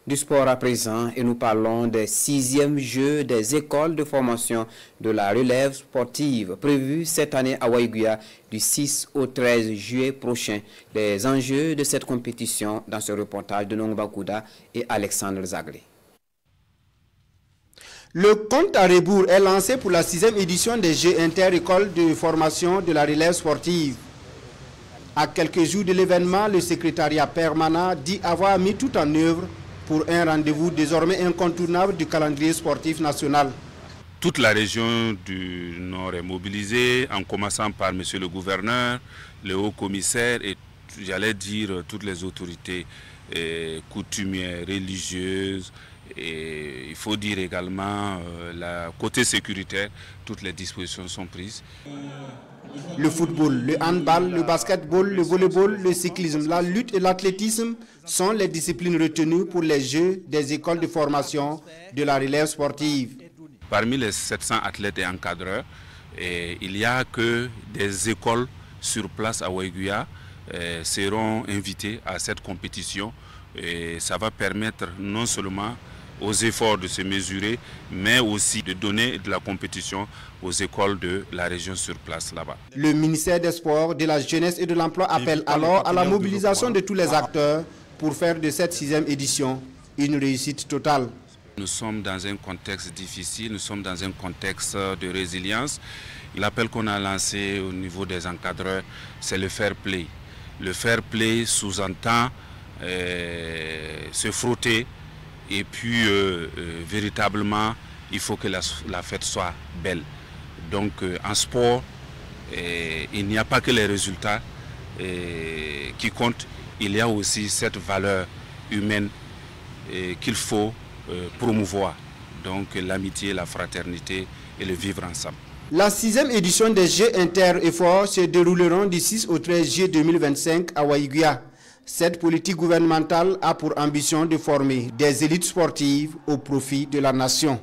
Du sport à présent et nous parlons des 6e Jeux des écoles de formation de la relève sportive prévus cette année à Waiguia du 6 au 13 juillet prochain. Les enjeux de cette compétition dans ce reportage de Nongba Kouda et Alexandre Zaglé. Le compte à rebours est lancé pour la 6e édition des Jeux inter-écoles de formation de la relève sportive. À quelques jours de l'événement, le secrétariat permanent dit avoir mis tout en œuvre pour un rendez-vous désormais incontournable du calendrier sportif national. Toute la région du Nord est mobilisée, en commençant par monsieur le gouverneur, le haut commissaire et j'allais dire toutes les autorités coutumières, religieuses. Et il faut dire également, côté sécuritaire, toutes les dispositions sont prises. Le football, le handball, le basketball, le volleyball, le cyclisme, la lutte et l'athlétisme sont les disciplines retenues pour les Jeux des écoles de formation de la relève sportive. Parmi les 700 athlètes et encadreurs, il n'y a que des écoles sur place à Waiguia seront invitées à cette compétition. Et ça va permettre non seulement aux efforts de se mesurer, mais aussi de donner de la compétition aux écoles de la région sur place là-bas. Le ministère des Sports, de la Jeunesse et de l'Emploi appelle alors à la mobilisation de tous les acteurs pour faire de cette 6e édition une réussite totale. Nous sommes dans un contexte difficile, nous sommes dans un contexte de résilience. L'appel qu'on a lancé au niveau des encadreurs, c'est le fair play. Le fair play sous-entend se frotter et puis véritablement il faut que la fête soit belle. Donc en sport, il n'y a pas que les résultats qui comptent, il y a aussi cette valeur humaine qu'il faut promouvoir. Donc l'amitié, la fraternité et le vivre ensemble. La 6e édition des Jeux inter-efforts se dérouleront du 6 au 13 juillet 2025 à Waiguia. Cette politique gouvernementale a pour ambition de former des élites sportives au profit de la nation.